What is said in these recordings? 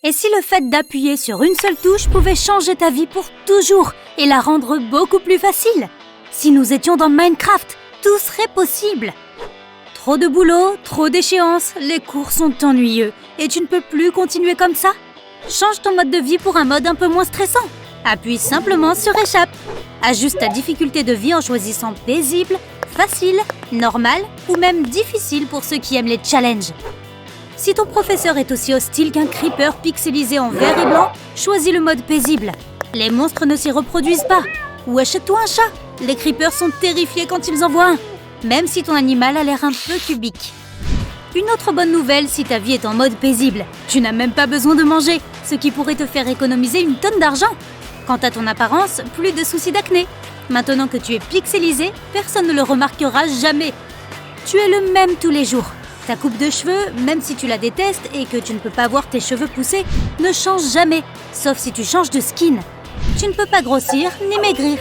Et si le fait d'appuyer sur une seule touche pouvait changer ta vie pour toujours et la rendre beaucoup plus facile? Si nous étions dans Minecraft, tout serait possible. Trop de boulot, trop d'échéances, les cours sont ennuyeux et tu ne peux plus continuer comme ça? Change ton mode de vie pour un mode un peu moins stressant. Appuie simplement sur Échappe. Ajuste ta difficulté de vie en choisissant paisible, facile, normal ou même difficile pour ceux qui aiment les challenges. Si ton professeur est aussi hostile qu'un creeper pixelisé en vert et blanc, choisis le mode paisible. Les monstres ne s'y reproduisent pas. Ou achète-toi un chat. Les creepers sont terrifiés quand ils en voient un, même si ton animal a l'air un peu cubique. Une autre bonne nouvelle si ta vie est en mode paisible, tu n'as même pas besoin de manger, ce qui pourrait te faire économiser une tonne d'argent. Quant à ton apparence, plus de soucis d'acné. Maintenant que tu es pixelisé, personne ne le remarquera jamais. Tu es le même tous les jours. Ta coupe de cheveux, même si tu la détestes et que tu ne peux pas voir tes cheveux pousser, ne change jamais, sauf si tu changes de skin. Tu ne peux pas grossir ni maigrir.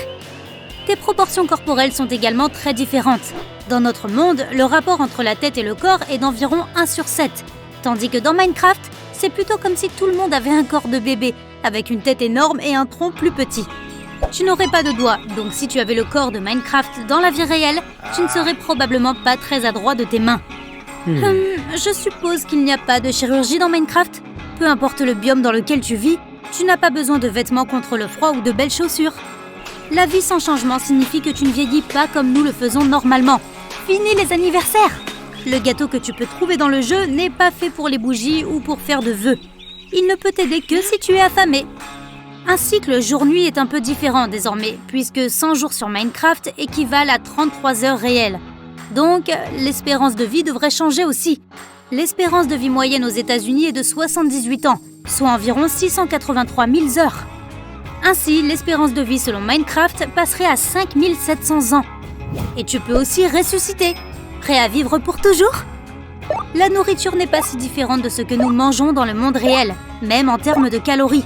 Tes proportions corporelles sont également très différentes. Dans notre monde, le rapport entre la tête et le corps est d'environ 1/7, tandis que dans Minecraft, c'est plutôt comme si tout le monde avait un corps de bébé, avec une tête énorme et un tronc plus petit. Tu n'aurais pas de doigts, donc si tu avais le corps de Minecraft dans la vie réelle, tu ne serais probablement pas très adroit de tes mains. Je suppose qu'il n'y a pas de chirurgie dans Minecraft. Peu importe le biome dans lequel tu vis, tu n'as pas besoin de vêtements contre le froid ou de belles chaussures. La vie sans changement signifie que tu ne vieillis pas comme nous le faisons normalement. Fini les anniversaires! Le gâteau que tu peux trouver dans le jeu n'est pas fait pour les bougies ou pour faire de vœux. Il ne peut t'aider que si tu es affamé. Un cycle jour-nuit est un peu différent désormais, puisque 100 jours sur Minecraft équivalent à 33 heures réelles. Donc, l'espérance de vie devrait changer aussi. L'espérance de vie moyenne aux États-Unis est de 78 ans, soit environ 683 000 heures. Ainsi, l'espérance de vie selon Minecraft passerait à 5700 ans. Et tu peux aussi ressusciter. Prêt à vivre pour toujours? La nourriture n'est pas si différente de ce que nous mangeons dans le monde réel, même en termes de calories.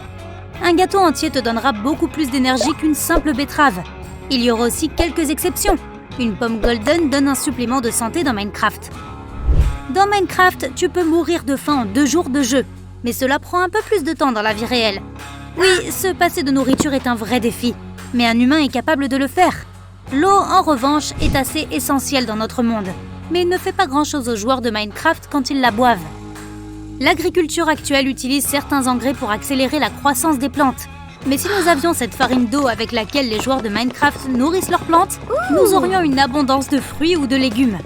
Un gâteau entier te donnera beaucoup plus d'énergie qu'une simple betterave. Il y aura aussi quelques exceptions. Une pomme golden donne un supplément de santé dans Minecraft. Dans Minecraft, tu peux mourir de faim en 2 jours de jeu, mais cela prend un peu plus de temps dans la vie réelle. Oui, se passer de nourriture est un vrai défi, mais un humain est capable de le faire. L'eau, en revanche, est assez essentielle dans notre monde, mais il ne fait pas grand-chose aux joueurs de Minecraft quand ils la boivent. L'agriculture actuelle utilise certains engrais pour accélérer la croissance des plantes. Mais si nous avions cette farine d'eau avec laquelle les joueurs de Minecraft nourrissent leurs plantes, nous aurions une abondance de fruits ou de légumes.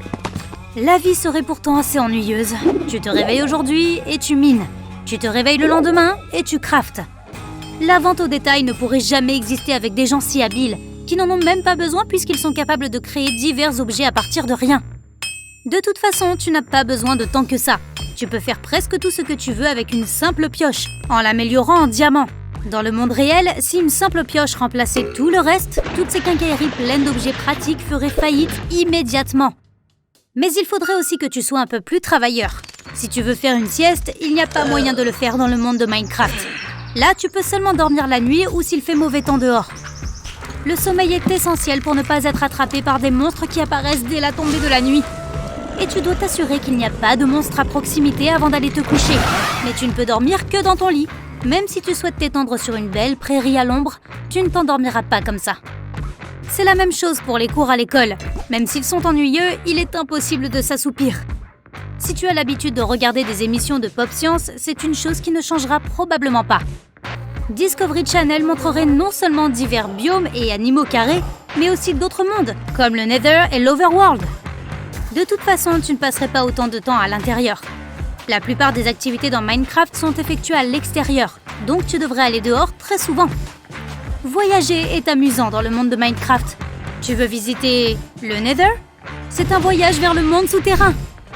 La vie serait pourtant assez ennuyeuse. Tu te réveilles aujourd'hui et tu mines. Tu te réveilles le lendemain et tu craftes. La vente au détail ne pourrait jamais exister avec des gens si habiles, qui n'en ont même pas besoin puisqu'ils sont capables de créer divers objets à partir de rien. De toute façon, tu n'as pas besoin de tant que ça. Tu peux faire presque tout ce que tu veux avec une simple pioche, en l'améliorant en diamant. Dans le monde réel, si une simple pioche remplaçait tout le reste, toutes ces quincailleries pleines d'objets pratiques feraient faillite immédiatement. Mais il faudrait aussi que tu sois un peu plus travailleur. Si tu veux faire une sieste, il n'y a pas moyen de le faire dans le monde de Minecraft. Là, tu peux seulement dormir la nuit ou s'il fait mauvais temps dehors. Le sommeil est essentiel pour ne pas être attrapé par des monstres qui apparaissent dès la tombée de la nuit. Et tu dois t'assurer qu'il n'y a pas de monstres à proximité avant d'aller te coucher. Mais tu ne peux dormir que dans ton lit. Même si tu souhaites t'étendre sur une belle prairie à l'ombre, tu ne t'endormiras pas comme ça. C'est la même chose pour les cours à l'école. Même s'ils sont ennuyeux, il est impossible de s'assoupir. Si tu as l'habitude de regarder des émissions de Pop Science, c'est une chose qui ne changera probablement pas. Discovery Channel montrerait non seulement divers biomes et animaux carrés, mais aussi d'autres mondes, comme le Nether et l'Overworld. De toute façon, tu ne passerais pas autant de temps à l'intérieur. La plupart des activités dans Minecraft sont effectuées à l'extérieur, donc tu devrais aller dehors très souvent. Voyager est amusant dans le monde de Minecraft. Tu veux visiter le Nether? C'est un voyage vers le monde souterrain.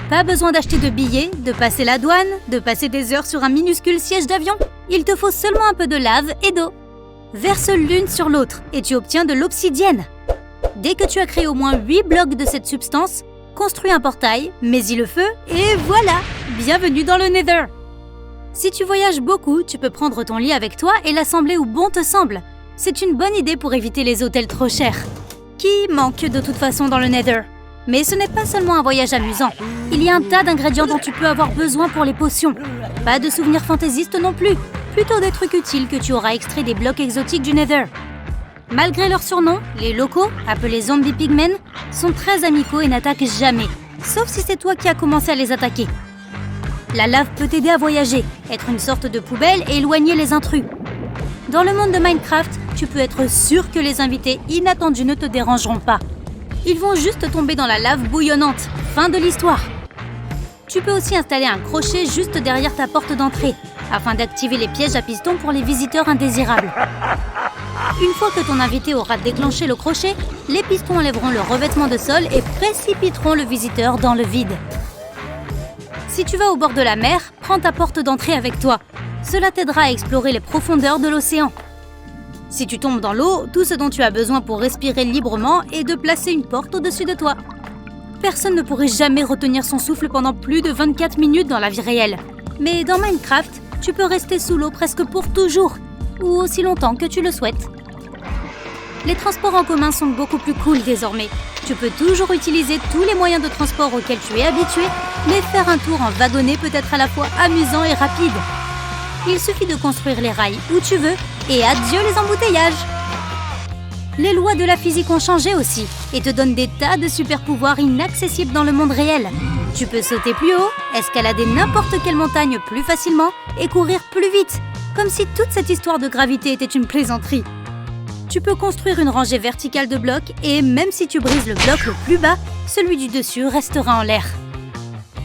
Pas besoin d'acheter de billets, de passer la douane, de passer des heures sur un minuscule siège d'avion. Il te faut seulement un peu de lave et d'eau. Verse l'une sur l'autre et tu obtiens de l'obsidienne. Dès que tu as créé au moins 8 blocs de cette substance, construis un portail, mets-y le feu et voilà! Bienvenue dans le Nether! Si tu voyages beaucoup, tu peux prendre ton lit avec toi et l'assembler où bon te semble. C'est une bonne idée pour éviter les hôtels trop chers, qui manquent de toute façon dans le Nether. Mais ce n'est pas seulement un voyage amusant. Il y a un tas d'ingrédients dont tu peux avoir besoin pour les potions. Pas de souvenirs fantaisistes non plus. Plutôt des trucs utiles que tu auras extraits des blocs exotiques du Nether. Malgré leur surnom, les locaux, appelés Zombie Pigmen, sont très amicaux et n'attaquent jamais. Sauf si c'est toi qui as commencé à les attaquer. La lave peut t'aider à voyager, être une sorte de poubelle et éloigner les intrus. Dans le monde de Minecraft, tu peux être sûr que les invités inattendus ne te dérangeront pas. Ils vont juste tomber dans la lave bouillonnante. Fin de l'histoire. Tu peux aussi installer un crochet juste derrière ta porte d'entrée, afin d'activer les pièges à piston pour les visiteurs indésirables. Une fois que ton invité aura déclenché le crochet, les pistons enlèveront le revêtement de sol et précipiteront le visiteur dans le vide. Si tu vas au bord de la mer, prends ta porte d'entrée avec toi. Cela t'aidera à explorer les profondeurs de l'océan. Si tu tombes dans l'eau, tout ce dont tu as besoin pour respirer librement est de placer une porte au-dessus de toi. Personne ne pourrait jamais retenir son souffle pendant plus de 24 minutes dans la vie réelle. Mais dans Minecraft, tu peux rester sous l'eau presque pour toujours, ou aussi longtemps que tu le souhaites. Les transports en commun sont beaucoup plus cool désormais. Tu peux toujours utiliser tous les moyens de transport auxquels tu es habitué, mais faire un tour en wagonnet peut être à la fois amusant et rapide. Il suffit de construire les rails où tu veux et adieu les embouteillages. Les lois de la physique ont changé aussi et te donnent des tas de super pouvoirs inaccessibles dans le monde réel. Tu peux sauter plus haut, escalader n'importe quelle montagne plus facilement et courir plus vite, comme si toute cette histoire de gravité était une plaisanterie. Tu peux construire une rangée verticale de blocs et même si tu brises le bloc le plus bas, celui du dessus restera en l'air.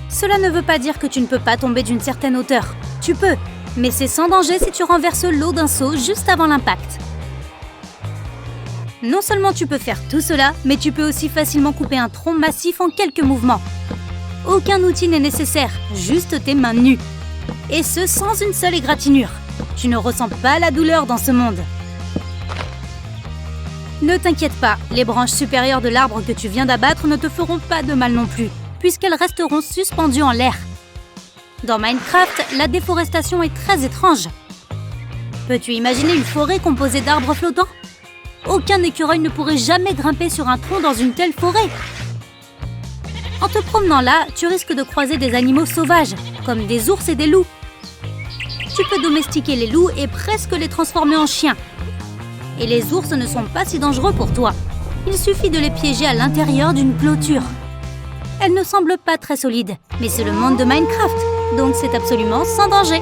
Cela ne veut pas dire que tu ne peux pas tomber d'une certaine hauteur. Tu peux, mais c'est sans danger si tu renverses l'eau d'un seau juste avant l'impact. Non seulement tu peux faire tout cela, mais tu peux aussi facilement couper un tronc massif en quelques mouvements. Aucun outil n'est nécessaire, juste tes mains nues. Et ce sans une seule égratignure. Tu ne ressens pas la douleur dans ce monde. Ne t'inquiète pas, les branches supérieures de l'arbre que tu viens d'abattre ne te feront pas de mal non plus, puisqu'elles resteront suspendues en l'air. Dans Minecraft, la déforestation est très étrange. Peux-tu imaginer une forêt composée d'arbres flottants ? Aucun écureuil ne pourrait jamais grimper sur un tronc dans une telle forêt. En te promenant là, tu risques de croiser des animaux sauvages, comme des ours et des loups. Tu peux domestiquer les loups et presque les transformer en chiens. Et les ours ne sont pas si dangereux pour toi. Il suffit de les piéger à l'intérieur d'une clôture. Elle ne semble pas très solide, mais c'est le monde de Minecraft, donc c'est absolument sans danger.